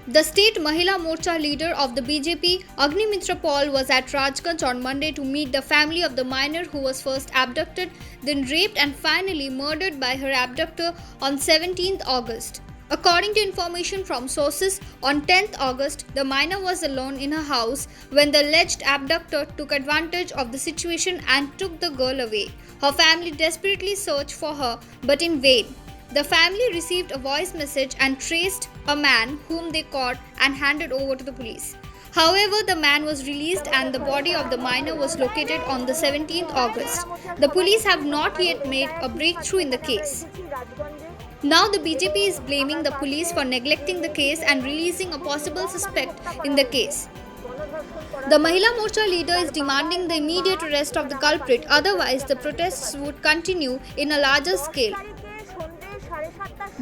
The state Mahila Morcha leader of the BJP, Agnimitra Paul, was at Rajganj on Monday to meet the family of the minor who was first abducted, then raped and finally murdered by her abductor on 17th August. According to information from sources, on 10th August, the minor was alone in her house when the alleged abductor took advantage of the situation and took the girl away. Her family desperately searched for her, but in vain. The family received a voice message and traced a man whom they caught and handed over to the police. However, the man was released and the body of the minor was located on the 17th August. The police have not yet made a breakthrough in the case. Now the BJP is blaming the police for neglecting the case and releasing a possible suspect in the case. The Mahila Morcha leader is demanding the immediate arrest of the culprit, otherwise the protests would continue in a larger scale.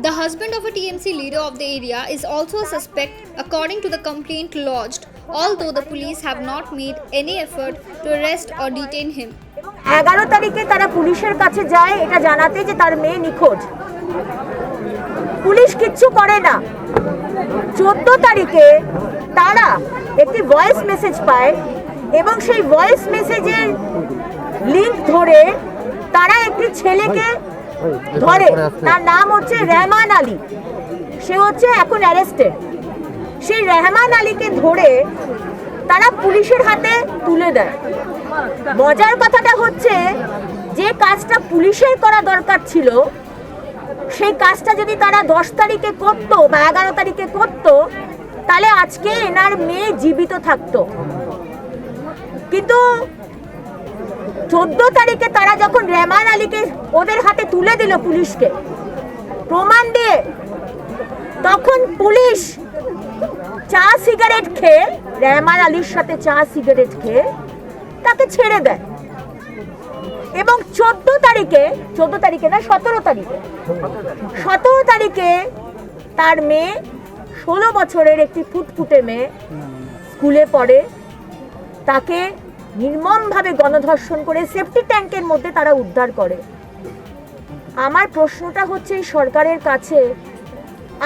The husband of a TMC leader of the area is also a suspect according to the complaint lodged, although the police have not made any effort to arrest or detain him. 11 তারিখে তারা পুলিশের কাছে যায় এটা জানাতে যে তার মেয়ে নিখোঁজ। পুলিশ কিচ্ছু করে না। 14 তারিখে তারা একটি ভয়েস মেসেজ পায় এবং সেই ভয়েস মেসেজের লিংক ধরে তারা একটি ছেলেকে ধরে, তার নাম হচ্ছে রহমান আলী, সে হচ্ছে এখন অ্যারেস্টেড। সেই রহমান আলীকে ধরে তারা পুলিশের হাতে তুলে দেয়। মজার কথাটা হচ্ছে যে কাজটা পুলিশের করা দরকার ছিল সেই কাজটা যদি তারা 10 তারিখে করতো বা 11 তারিখে করতো তাহলে আজকে এনার মেয়ে জীবিত থাকতো। কিন্তু 14 তারিখে তারা যখন রহমান আলীকে ওদের হাতে তুলে দিল পুলিশকে প্রমাণ দিয়ে, তখন পুলিশ চা সিগারেট খেয়ে রহমান আলীর সাথে চা সিগারেট খেয়ে তাকে ছেড়ে দেয় এবং 17 তারিখে না 17 তারিখে তার মেয়ে 16 বছরের একটি ফুটফুটে মেয়ে স্কুলে পড়ে, তাকে নির্মমভাবে গণধর্ষণ করে সেফটি ট্যাঙ্কের মধ্যে তারা উদ্ধার করে। আমার প্রশ্নটা হচ্ছে এই সরকারের কাছে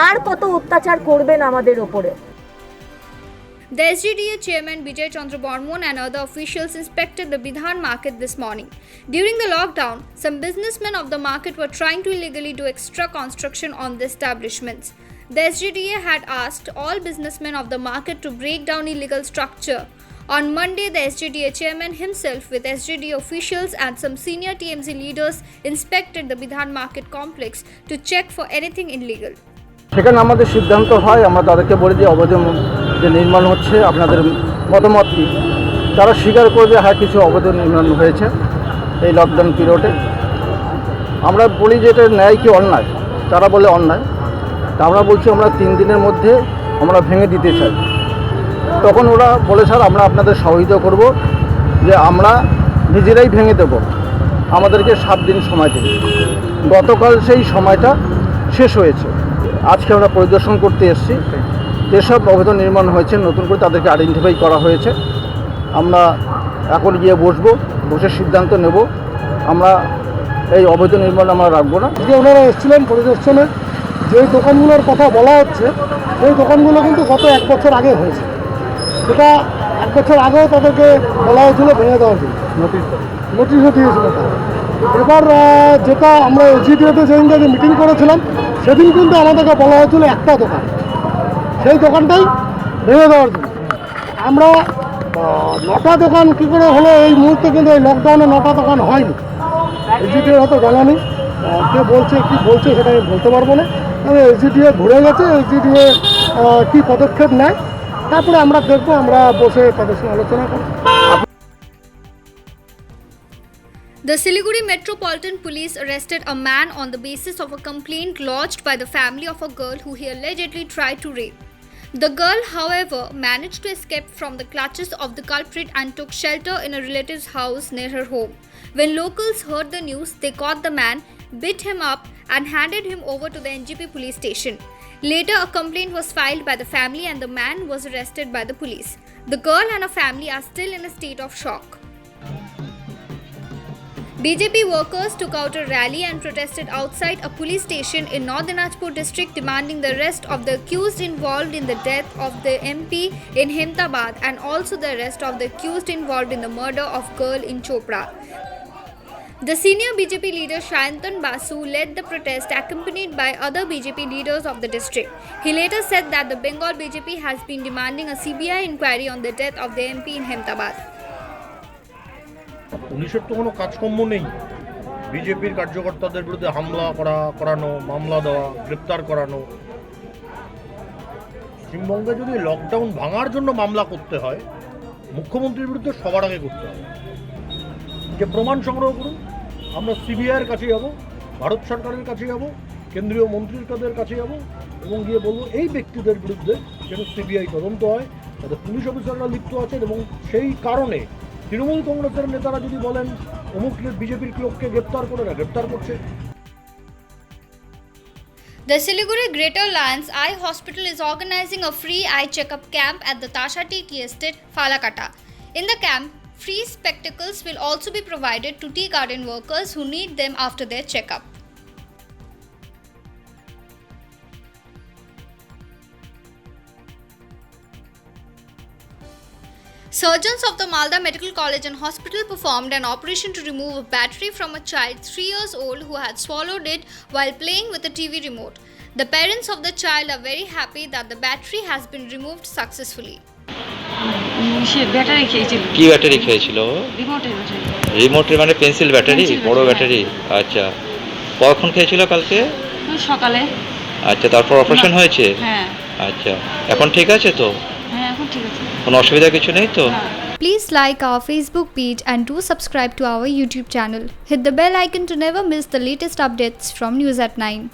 আর কত অত্যাচার করবেন আমাদের ওপরে। The SGDA chairman Bijay Chandra Barmon and other officials inspected the Bidhan market this morning. During the lockdown, some businessmen of the market were trying to illegally do extra construction on the establishments. The SGDA had asked all businessmen of the market to break down illegal structure. On Monday, the SGDA chairman himself with SGDA officials and some senior TMC leaders inspected the Bidhan market complex to check for anything illegal. সেখানে আমাদের সিদ্ধান্ত হয়, আমরা তাদেরকে বলি যে অবৈধ যে নির্মাণ হচ্ছে আপনাদের মতামত কি। তারা স্বীকার করবে হ্যাঁ কিছু অবৈধ নির্মাণ হয়েছে এই লকডাউন পিরিয়ডে। আমরা বলি যে এটা ন্যায় কি অন্যায়, তারা বলে অন্যায়। তা আমরা বলছি আমরা 3 দিনের মধ্যে আমরা ভেঙে দিতে চাই। তখন ওরা বলে স্যার আমরা আপনাদের সহযোগিতা করব, যে আমরা নিজেরাই ভেঙে দেব, আমাদেরকে 7 দিন সময় দিন। গতকাল সেই সময়টা শেষ হয়েছে। আজকে আমরা পরিদর্শন করতে এসেছি, যেসব অবৈধ নির্মাণ হয়েছে নতুন করে তাদেরকে আইডেন্টিফাই করা হয়েছে। আমরা এখন গিয়ে বসে সিদ্ধান্ত নেব, আমরা এই অবৈধ নির্মাণ আমরা রাখবো না। আজকে ওনারা এসেছিলেন পরিদর্শনে, যেই দোকানগুলোর কথা বলা হচ্ছে সেই দোকানগুলো কিন্তু গত 1 বছর আগে হয়েছে। সেটা 1 বছর আগেও তাদেরকে বলা হয়েছিল ভেঙে দেওয়ার জন্য, নোটিশও দিয়েছিল তারা। এবার যেটা আমরা এসজিডিওতে যেদিনকে মিটিং করেছিলাম সেদিন কিন্তু আমাদেরকে বলা হয়েছিল একটা দোকান, সেই দোকানটাই ভেঙে দেওয়ার জন্য। আমরা 9টা দোকান কী করে হলো এই মুহূর্তে, কিন্তু এই লকডাউনে 9টা দোকান হয়নি। এসজিডিও হয়তো জানা নেই, কে বলছে কী বলছে সেটা আমি বলতে পারবো না। তবে এসজিডিও ঘুরে গেছে, এসজিডিও কী পদক্ষেপ নেয় তারপরে আমরা দেখবো, আমরা বসে তাদের সঙ্গে আলোচনা করব। The Siliguri Metropolitan Police arrested a man on the basis of a complaint lodged by the family of a girl who he allegedly tried to rape. The girl, however, managed to escape from the clutches of the culprit and took shelter in a relative's house near her home. When locals heard the news, they caught the man, beat him up, and handed him over to the NGP police station. Later, a complaint was filed by the family and the man was arrested by the police. The girl and her family are still in a state of shock. BJP workers took out a rally and protested outside a police station in North Dinajpur district demanding the arrest of the accused involved in the death of the MP in Ahmedabad and also the arrest of the accused involved in the murder of girl in Chopra. The senior BJP leader Shayantan Basu led the protest accompanied by other BJP leaders of the district. He later said that the Bengal BJP has been demanding a CBI inquiry on the death of the MP in Ahmedabad. পুলিশের তো কোনো কাজকর্ম নেই, বিজেপির কার্যকর্তাদের বিরুদ্ধে হামলা করানো, মামলা দেওয়া, গ্রেপ্তার করানো। পশ্চিমবঙ্গে যদি লকডাউন ভাঙার জন্য মামলা করতে হয়, মুখ্যমন্ত্রীর বিরুদ্ধে সবার আগে করতে হবে। যে প্রমাণ সংগ্রহ করুন, আমরা সিবিআইয়ের কাছে যাব, ভারত সরকারের কাছে যাব, কেন্দ্রীয় মন্ত্রীদের কাছে যাব এবং গিয়ে বলবো এই ব্যক্তিদের বিরুদ্ধে যেন সিবিআই তদন্ত হয়, তাতে পুলিশ অফিসাররা লিপ্ত আছেন এবং সেই কারণে তৃণমূল কংগ্রেসের নেতারা যদি বলেন অমুক বিজেপির লোককে গ্রেপ্তার করে না, গ্রেপ্তার করছে। The Siliguri Greater Alliance Eye Hospital is organizing a free eye checkup camp at the Tashati Tea Estate, Falakata. In the camp, free spectacles will also be provided to tea garden workers who need them after their checkup. Surgeons of the Malda Medical College and Hospital performed an operation to remove a battery from a child 3 years old who had swallowed it while playing with a TV remote. The parents of the child are very happy that the battery has been removed successfully. Say battery খেয়েছিল। কি battery খেয়েছিল? রিমোটের battery. রিমোটের মানে pencil battery, বড় battery. আচ্ছা, কখন খেয়েছিল কালকে? সকালে। আচ্ছা, তারপর অপারেশন হয়েছে? হ্যাঁ। আচ্ছা, এখন ঠিক আছে তো? হ্যাঁ, এখন ঠিক আছে। কোনো অসুবিধা কিছু নেই তো? Please like our Facebook page and do subscribe to our YouTube channel. Hit the bell icon to never miss the latest updates from News at 9.